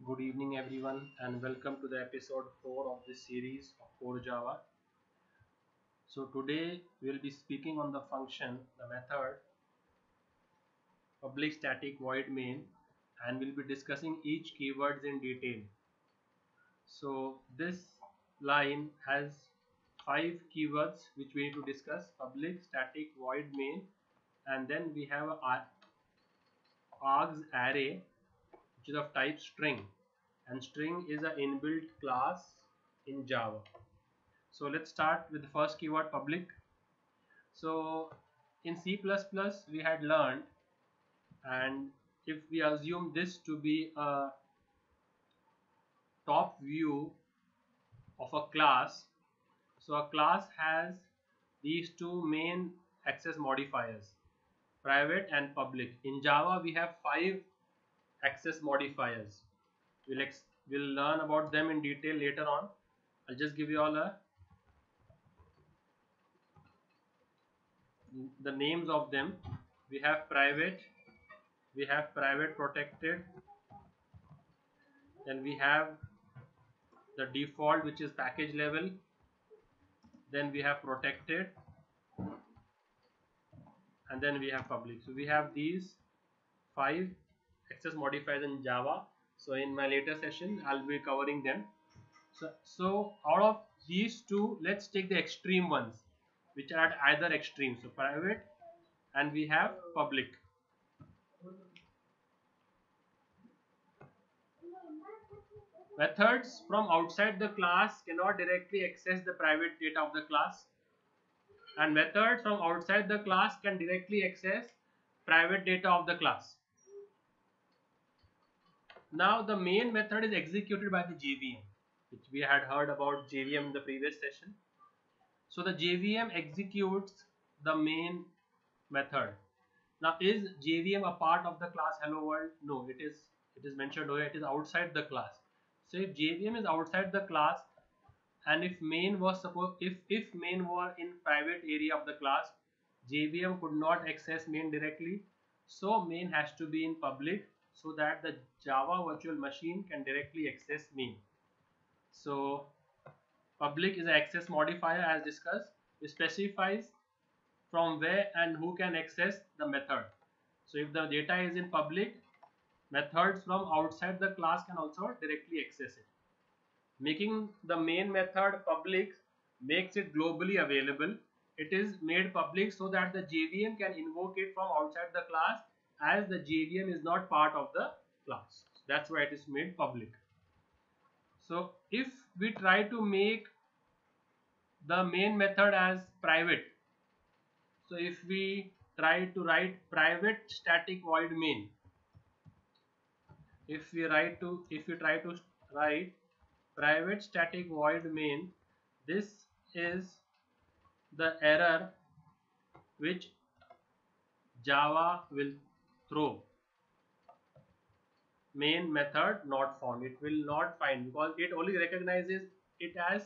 Good evening, everyone, and welcome to the episode 4 of this series of Core Java. So, today we will be speaking on the function, the method, public static void main, and we'll be discussing each keywords in detail. So, this line has 5 keywords which we need to discuss: public static void main, and then we have a args array which is of type string, and string is an inbuilt class in Java. So let's start with the first keyword, public. So in C++ we had learned, and if we assume this to be a top view of a class, so a class has these two main access modifiers, private and public. In Java we have 5 access modifiers. We'll learn about them in detail later on. I'll just give you all the names of them. We have private protected, then we have the default, which is package level, then we have protected, and then we have public. So we have these 5 access modifiers in Java. So in my later session I'll be covering them. So out of these two, let's take the extreme ones, which are at either extreme. So private, and we have public. Methods from outside the class cannot directly access the private data of the class, and methods from outside the class can directly access private data of the class. Now the main method is executed by the JVM, which we had heard about JVM in the previous session. So the JVM executes the main method. Now is JVM a part of the class hello world? No, it is mentioned over here, it is outside the class. So if JVM is outside the class, and if main was if main were in private area of the class, JVM could not access main directly. So main has to be in public so that the Java virtual machine can directly access main. So public is an access modifier, as discussed. It specifies from where and who can access the method. So if the data is in public, methods from outside the class can also directly access it. Making the main method public makes it globally available. It is made public so that the JVM can invoke it from outside the class, as the JVM is not part of the class. That's why it is made public. So if we try to make the main method as private, so if we try to write private static void main, if we try to write private static void main, this is the error which Java will throw: main method not found. It will not find because it only recognizes it as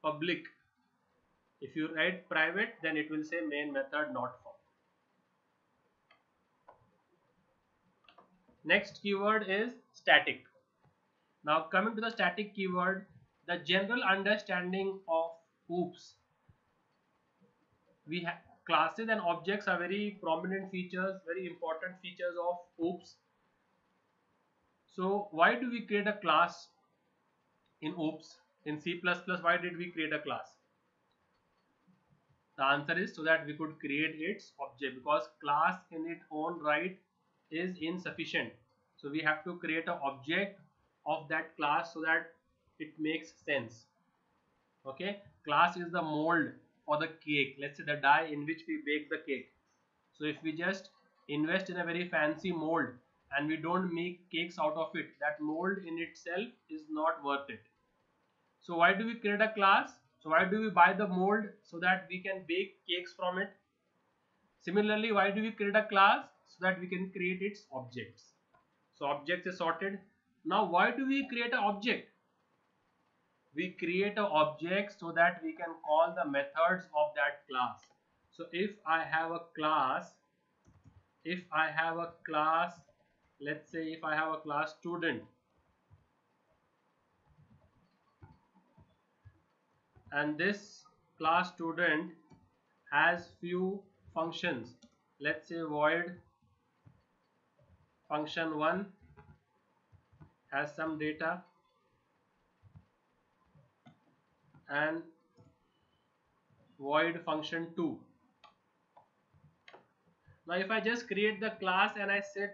public. If you write private, then it will say main method not found. Next keyword is static. Now coming to the static keyword, the general understanding of OOPS. We have classes and objects are very prominent features, very important features of OOPS. So why do we create a class in OOPS? In C++, why did we create a class? The answer is so that we could create its object, because class in its own right is insufficient. So we have to create an object of that class so that it makes sense. Okay, class is the mold for the cake. Let's say the die in which we bake the cake. So if we just invest in a very fancy mold and we don't make cakes out of it, that mold in itself is not worth it. So why do we create a class? So why do we buy the mold? So that we can bake cakes from it. Similarly, why do we create a class? So that we can create its objects. So objects is sorted. Now why do we create an object? We create an object so that we can call the methods of that class. So if I have a class, let's say if I have a class student, and this class student has few functions. Let's say void function 1 has some data, and void function 2. Now if I just create the class and I said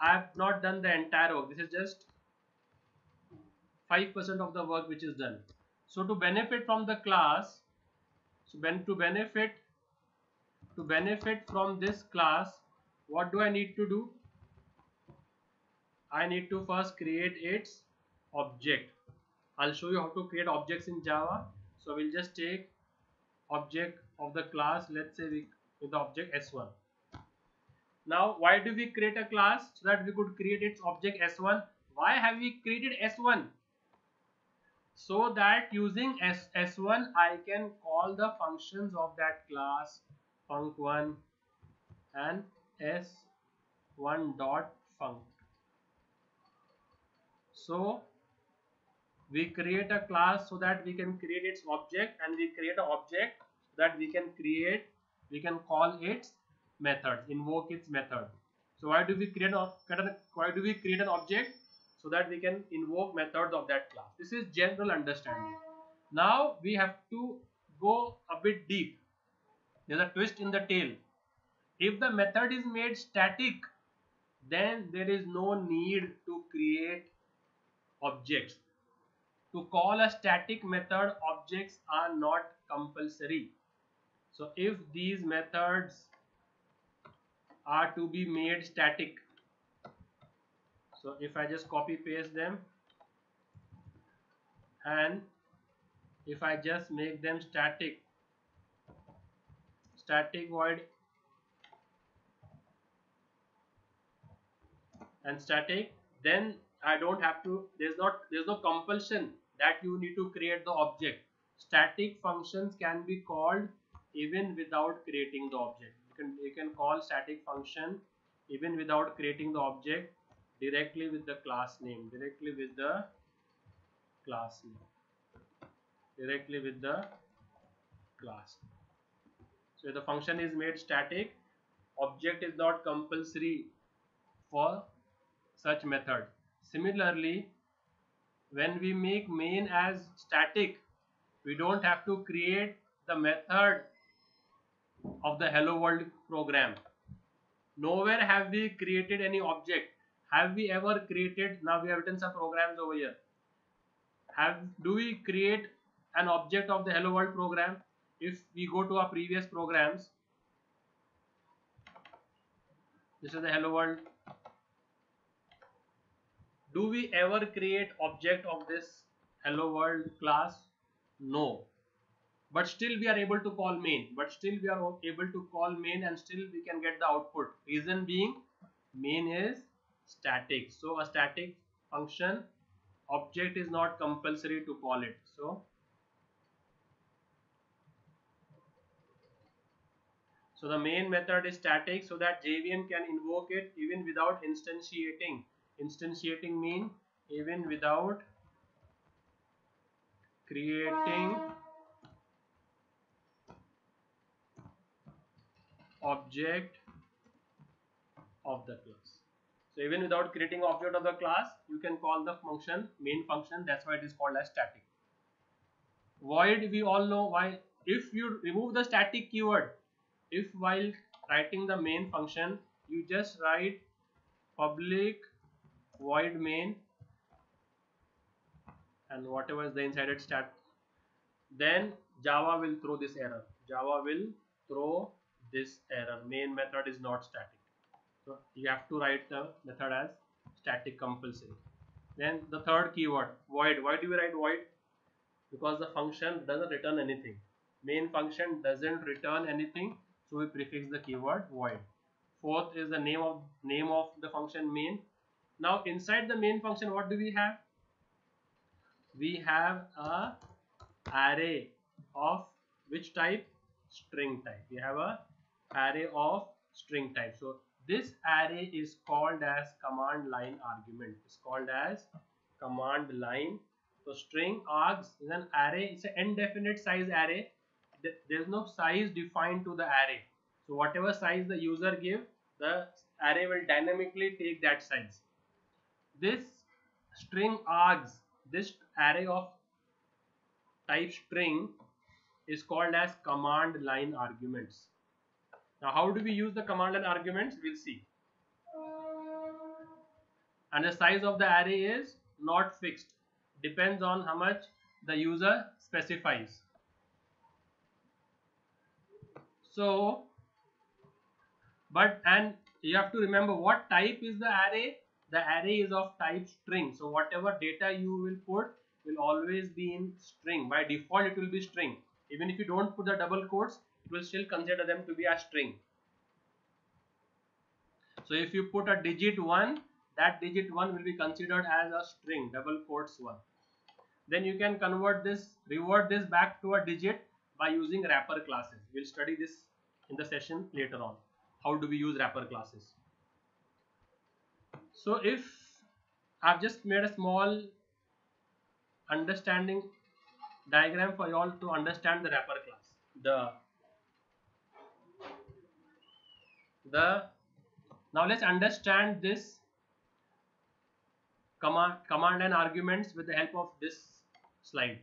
I have not done the entire work, this is just 5% of the work which is done. So to benefit from the class, to benefit from this class, what do I need to do? I need to first create its object. I'll show you how to create objects in Java. So we'll just take object of the class, let's say with the object s1. Now why do we create a class? So that we could create its object s1. Why have we created s1? So that using s1 I can call the functions of that class func1 and s1 dot func. So we create a class so that we can create its object, and we create an object so that we can call its method, invoke its method. So why do we create an object? So that we can invoke methods of that class. This is general understanding. Now we have to go a bit deep. There's a twist in the tail. If the method is made static, then there is no need to create objects. To call a static method, objects are not compulsory. So if these methods are to be made static, so if I just copy paste them and if I just make them static void and static, then I don't have to, there's no compulsion that you need to create the object. Static functions can be called even without creating the object. You can call static function even without creating the object directly with the class name, directly with the class. So the function is made static, object is not compulsory for such method. Similarly, when we make main as static, we don't have to create the method of the hello world program. Nowhere have we created any object. Have we ever created? Now we have written some programs over here. Do we create an object of the hello world program? If we go to our previous programs, this is the hello world. Do we ever create object of this hello world class? No. But still we are able to call main. And still we can get the output. Reason being, main is static. So a static function object is not compulsory to call it. So the main method is static so that JVM can invoke it even without instantiating. Instantiating means even without creating object of the class. So even without creating object of the class, you can call the function main function. That's why it is called as static. Void, we all know why. If you remove the static keyword, if while writing the main function you just write public void main and whatever is the inside it stat, then Java will throw this error. Main method is not static. So you have to write the method as static compulsory. Then the third keyword void. Why do we write void? Because the function doesn't return anything. Main function doesn't return anything, so we prefix the keyword void. Fourth is the name of the function main. Now inside the main function, what do we have? We have a array of which type? String type. We have a array of string type. So this array is called as command line argument. It's called as command line So string args is an array. It's an indefinite size array. There is no size defined to the array. So whatever size the user give, the array will dynamically take that size. This string args, this array of type string, is called as command line arguments. Now how do we use the command line arguments? We'll see. And the size of the array is not fixed, depends on how much the user specifies. So and you have to remember what type is the array. The array is of type string, so whatever data you will put will always be in string. By default it will be string. Even if you don't put the double quotes, it will still consider them to be a string. So if you put a digit 1, that digit 1 will be considered as a string, double quotes 1. Then you can revert this back to a digit by using wrapper classes. We'll study this in the session later on. How do we use wrapper classes? So if I've just made a small understanding diagram for you all to understand the wrapper class. Now let's understand this command and arguments with the help of this slide.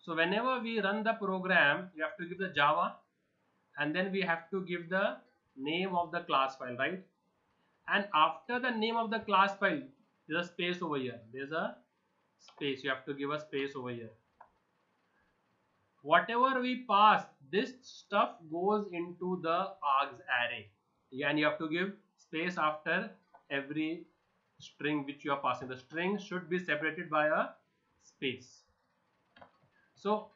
So whenever we run the program, you have to give the Java, and then we have to give the name of the class file, right? And after the name of the class file, there's a space over here. There's a space. You have to give a space over here. Whatever we pass, this stuff goes into the args array. And you have to give space after every string which you are passing. The string should be separated by a space. So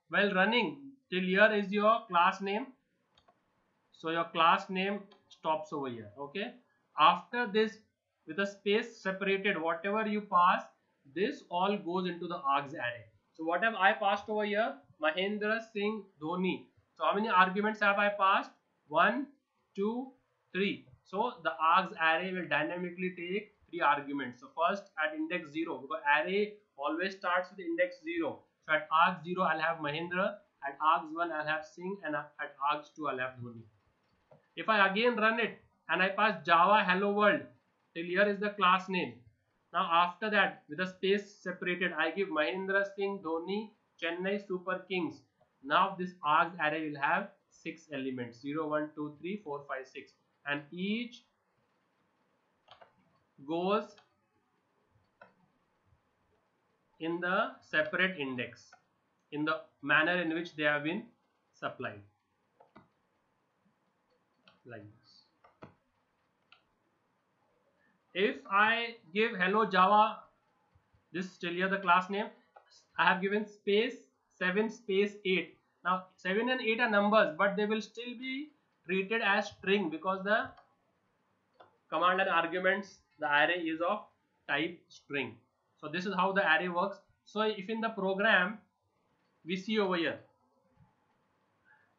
while running, till here is your class name. So your class name stops over here. Okay. After this, with a space separated, whatever you pass, this all goes into the args array. So what have I passed over here? Mahendra Singh Dhoni. So how many arguments have I passed? 1, 2, 3. So the args array will dynamically take 3 arguments. So first at index 0, because array always starts with index 0. So at args 0 I'll have Mahendra, at args 1 I'll have Singh, and at args 2 I'll have Dhoni. If I again run it and I pass Java hello world, till here is the class name. Now after that, with a space separated, I give Mahendra Singh Dhoni Chennai Super Kings. Now this args array will have 6 elements, 0, 1, 2, 3, 4, 5, 6, and each goes in the separate index in the manner in which they have been supplied, like this. If I give hello Java, this is still here the class name, I have given space 7 space 8. Now 7 and 8 are numbers, but they will still be treated as string because the command and arguments, the array is of type string. So this is how the array works. So if in the program we see over here,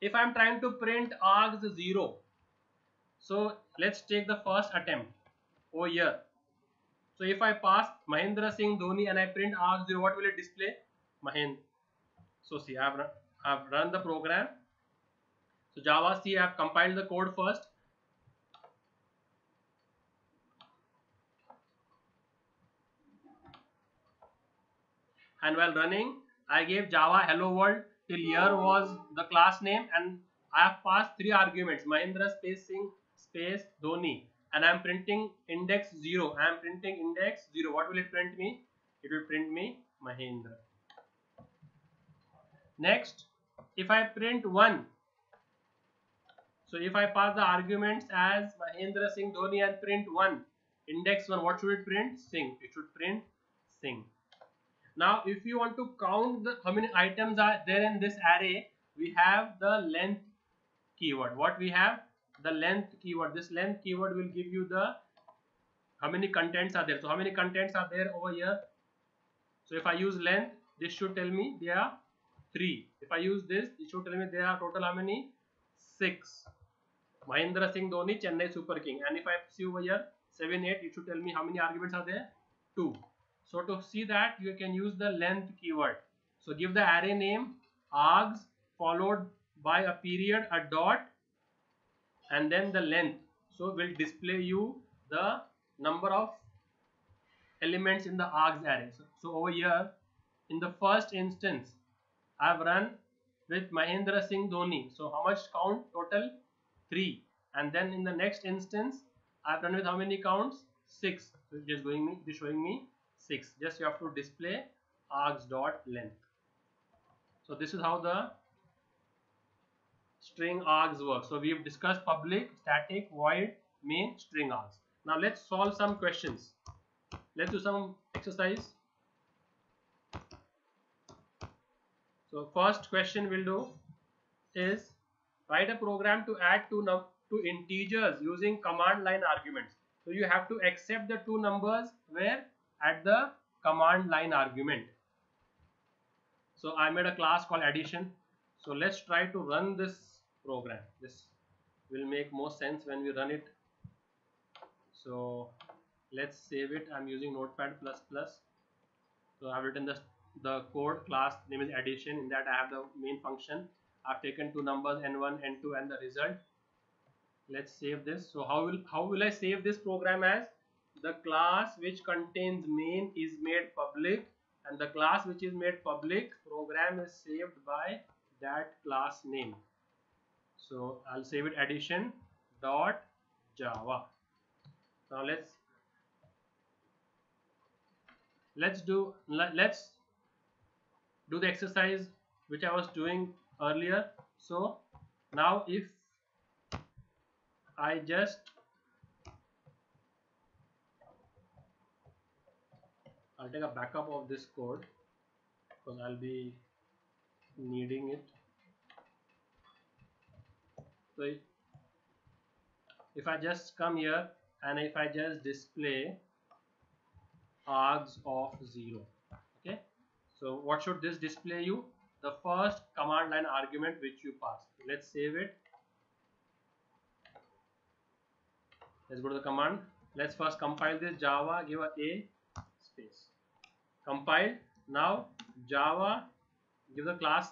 if I am trying to print args 0, so let's take the first attempt over here. So if I pass Mahendra Singh Dhoni and I print args 0, what will it display? Mahendra. So see, I have run the program. So Java C, I have compiled the code first. And while running, I gave Java hello world, till here was the class name, and I have passed 3 arguments, Mahendra space Singh space Dhoni, and I am printing index 0. I am printing index 0. What will it print me? It will print me Mahendra. Next, if I print 1, so if I pass the arguments as Mahendra Singh Dhoni and print 1, index 1, what should it print? Singh. It should print Singh. Now if you want to count how many items are there in this array, we have the length keyword. What we have? The length keyword. This length keyword will give you the how many contents are there. So how many contents are there over here? So if I use length, this should tell me there are 3. If I use this, it should tell me there are total how many? 6. Mahendra Singh Dhoni Chennai Super King. And if I see over here 7, 8, it should tell me how many arguments are there? 2. So to see that, you can use the length keyword. So give the array name args followed by a period, a dot, and then the length. So will display you the number of elements in the args array. So over here in the first instance I have run with Mahendra Singh Dhoni. So how much count total? 3. And then in the next instance I have run with how many counts? 6. So it is showing me 6. Just you have to display args dot length. So this is how the string args work. So we have discussed public, static, void, main, string args. Now let's solve some questions. Let's do some exercise. So first question we'll do is write a program to add two integers using command line arguments. So you have to accept the two numbers where at the command line argument. So I made a class called addition. So let's try to run this program. This will make more sense when we run it. So let's save it. I'm using Notepad++. So I've written the code, class name is addition. In that I have the main function. I've taken two numbers n1, n2 and the result. Let's save this. So how will I save this program as? The class which contains main is made public, and the class which is made public program is saved by that class name. So I'll save it addition dot java. Now let's do the exercise which I was doing earlier. So now if I just I'll take a backup of this code because I'll be needing it. So if I just come here and if I just display args of 0, okay, so what should this display you? The first command line argument which you passed. Let's save it. Let's go to the command. Let's first compile this java, give a space, compile. Now java, give the class.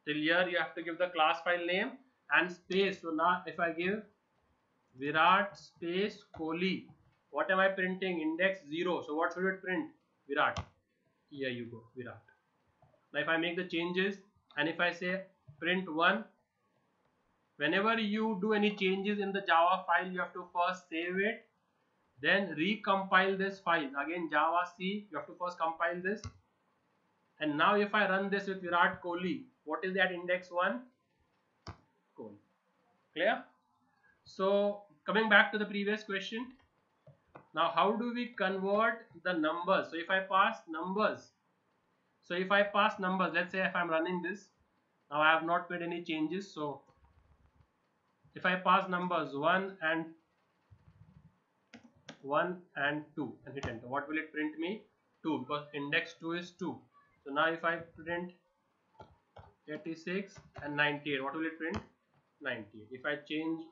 Till here you have to give the class file name and space. So now if I give Virat space Kohli, what am I printing? Index 0. So what should it print? Virat. Here you go, Virat. Now if I make the changes and if I say print 1, whenever you do any changes in the Java file, you have to first save it, then recompile this file. Again Java C, you have to first compile this. And now if I run this with Virat Kohli, what is that index 1? Kohli. Clear? So coming back to the previous question. Now how do we convert the numbers? So if I pass numbers, let's say if I'm running this, now I have not made any changes. So if I pass numbers 1 and 2 and hit enter, what will it print me? 2, because index 2 is 2. So now if I print 86 and 98, what will it print? 98. If I change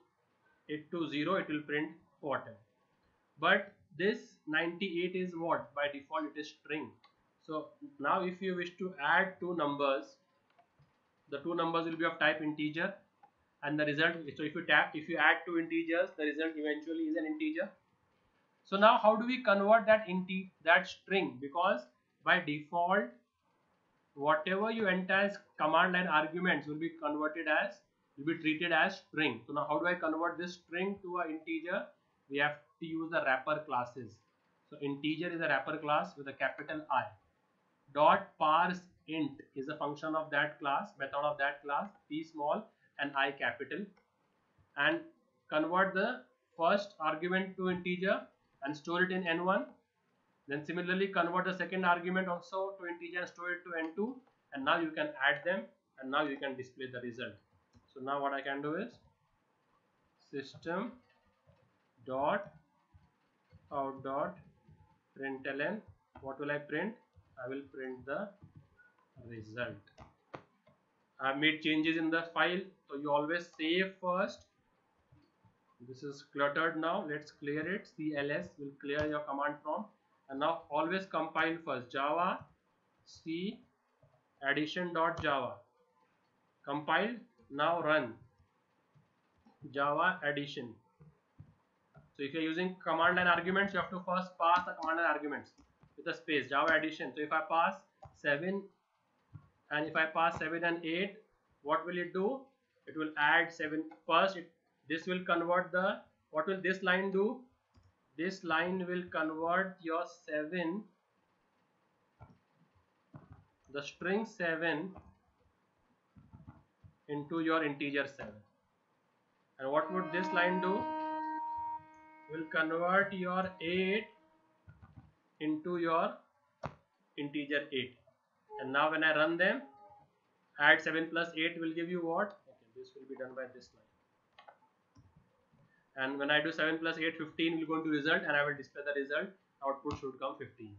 it to 0, it will print quarter. But this 98 is what? By default it is string. So now if you wish to add two numbers, the two numbers will be of type integer, and the result, so if you add two integers, the result eventually is an integer. So now how do we convert that string? Because by default whatever you enter as command line arguments will be treated as string. So now how do I convert this string to an integer? We have to use the wrapper classes. So integer is a wrapper class with a capital I. Dot parse int is a function of that class, method of that class, p small and I capital, and convert the first argument to integer and store it in n1. Then similarly convert the second argument also to integer and store it to n2, and now you can add them and now you can display the result. So now what I can do is system dot out dot println. What will I print? I will print the result. I have made changes in the file, so you always save first. This is cluttered now. Let's clear it. CLS will clear your command prompt, and now always compile first. Java C addition.java compiled. Now run Java addition. So if you're using command line arguments, you have to first pass the command line arguments with a space. Java addition. So if I pass 7 and if I pass 7 and 8, what will it do? It will add 7 first. This will convert the, what will this line do? This line will convert your 7, the string 7, into your integer 7. And what would this line do? Will convert your 8 into your integer 8. And now when I run them, add 7 plus 8 will give you what? Okay, this will be done by this line. And when I do 7 plus 8, 15 will go into result, and I will display the result. Output should come 15.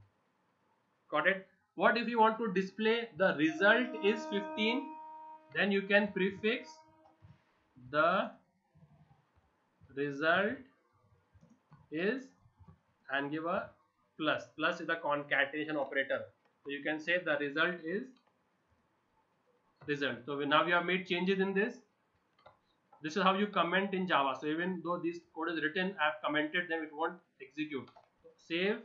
Got it? What if you want to display the result is 15? Then you can prefix the result is and give a plus. Plus is the concatenation operator. So you can say the result is result. So now we have made changes in this. This is how you comment in Java. So even though this code is written, I have commented them, it won't execute. So save.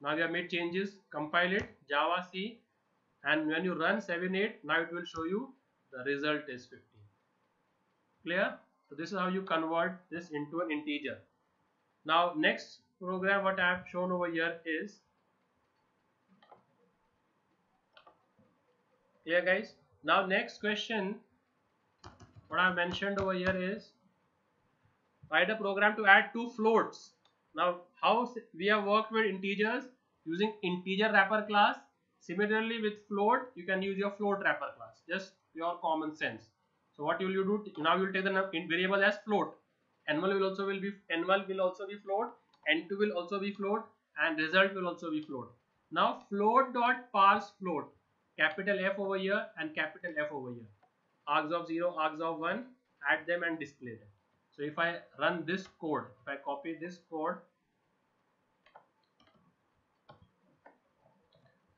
Now we have made changes. Compile it. Java C. And when you run 7.8, now it will show you the result is 15. Clear? So this is how you convert this into an integer. Now next program what I have shown over here is, here guys, now next question what I have mentioned over here is, write a program to add 2 floats. Now how we have worked with integers using integer wrapper class. Similarly with float, you can use your float wrapper class, just your common sense. So what will you do? Now you will take the variable as float. N1 will also be float, N2 will also be float, and result will also be float. Now float dot parse float, capital F over here and capital F over here, args of 0, args of 1, add them and display them. So if I run this code, if I copy this code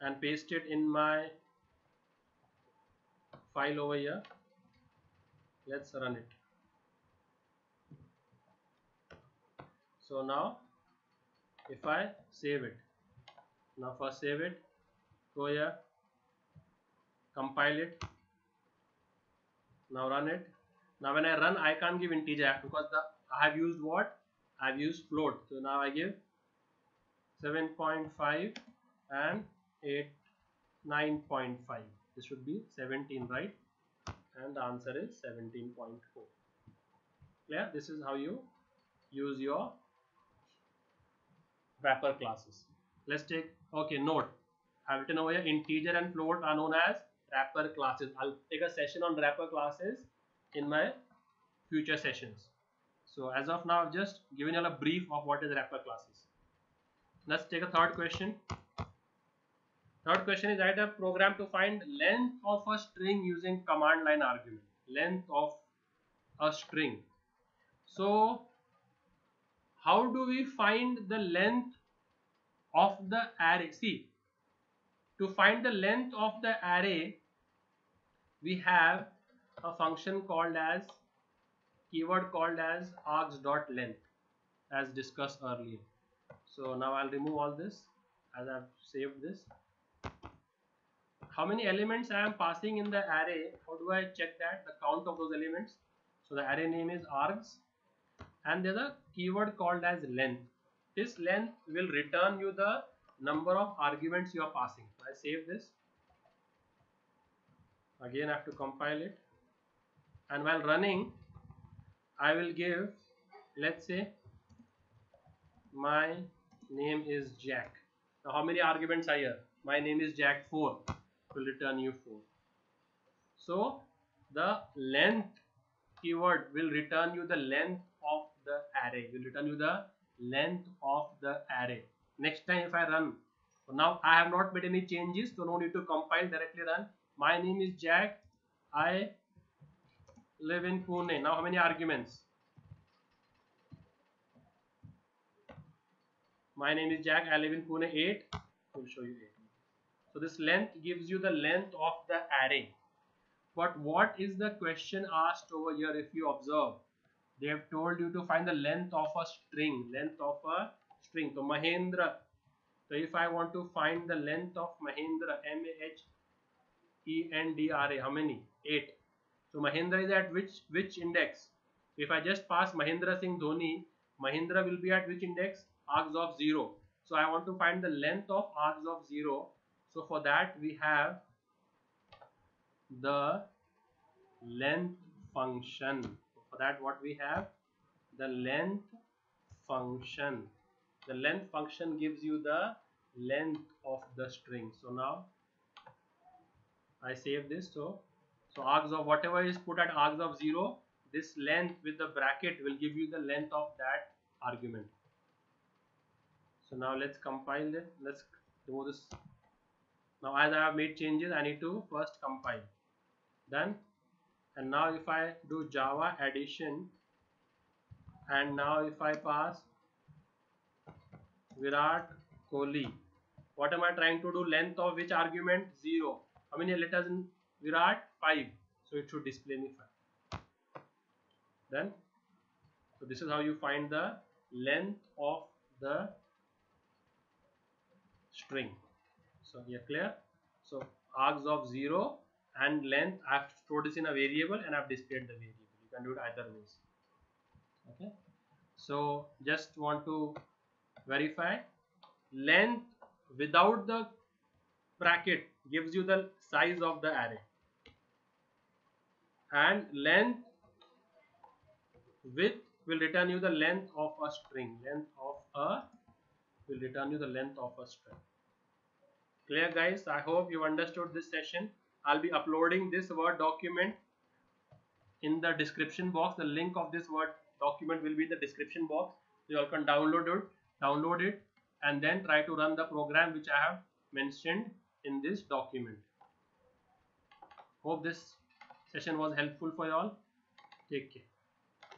and paste it in my file over here, let's run it. So now if I save it, now first save it, go here, compile it, now run it. Now when I run, I can't give integer because I have used what? I have used float. So now I give 7.5 and 9.5. This should be 17, right? And the answer is 17.4. Clear? This is how you use your wrapper classes. Let's take, okay, note, I've written over here integer and float are known as wrapper classes. I'll take a session on wrapper classes in my future sessions. So as of now, I've just given you a brief of what is wrapper classes. Let's take a third question. Third question is, write a program to find length of a string using command line argument. Length of a string. So how do we find the length of the array? See, to find the length of the array, we have a function called as, keyword called as args.length, as discussed earlier. So now I'll remove all this as I've saved this. How many elements I am passing in the array? How do I check that? The count of those elements. So the array name is args, and there's a keyword called as length. This length will return you the number of arguments you are passing. So I save this. Again I have to compile it, and while running I will give, let's say my name is Jack. Now how many arguments are here? My name is Jack 4, will return you 4. So the length keyword will return you the length of the array, will return you the length of the array. Next time if I run, so now I have not made any changes, so no need to compile, directly run. My name is Jack, I live in Pune. Now how many arguments? My name is Jack. I live in Pune 8. We'll show you 8. So this length gives you the length of the array. But what is the question asked over here? If you observe, they have told you to find the length of a string. Length of a string. So Mahendra. So if I want to find the length of Mahendra, Mahendra, how many? 8. So Mahendra is at which index? If I just pass Mahendra Singh Dhoni, Mahendra will be at which index? Args of 0. So I want to find the length of args of 0. So for that we have the length function. For that what we have? The length function. The length function gives you the length of the string. So now I save this. So args of whatever is put at args of 0, this length with the bracket will give you the length of that argument. So now let's compile it. Let's remove this. Now as I have made changes, I need to first compile. Done. And now if I do Java addition, and now if I pass Virat Kohli, what am I trying to do? Length of which argument? 0. How many letters in Virat? 5. So it should display me 5. Then, so this is how you find the length of the string. So you're clear? So args of 0 and length, I have stored this in a variable and I've displayed the variable. You can do it either ways. Okay. So just want to verify, length without the bracket gives you the size of the array, and length with will return you the length of a string. Length of a will return you the length of a string. Clear guys? I hope you understood this session. I'll be uploading this Word document in the description box. The link of this Word document will be in the description box. You all can download it and then try to run the program which I have mentioned in this document. Hope this session was helpful for you all. Take care.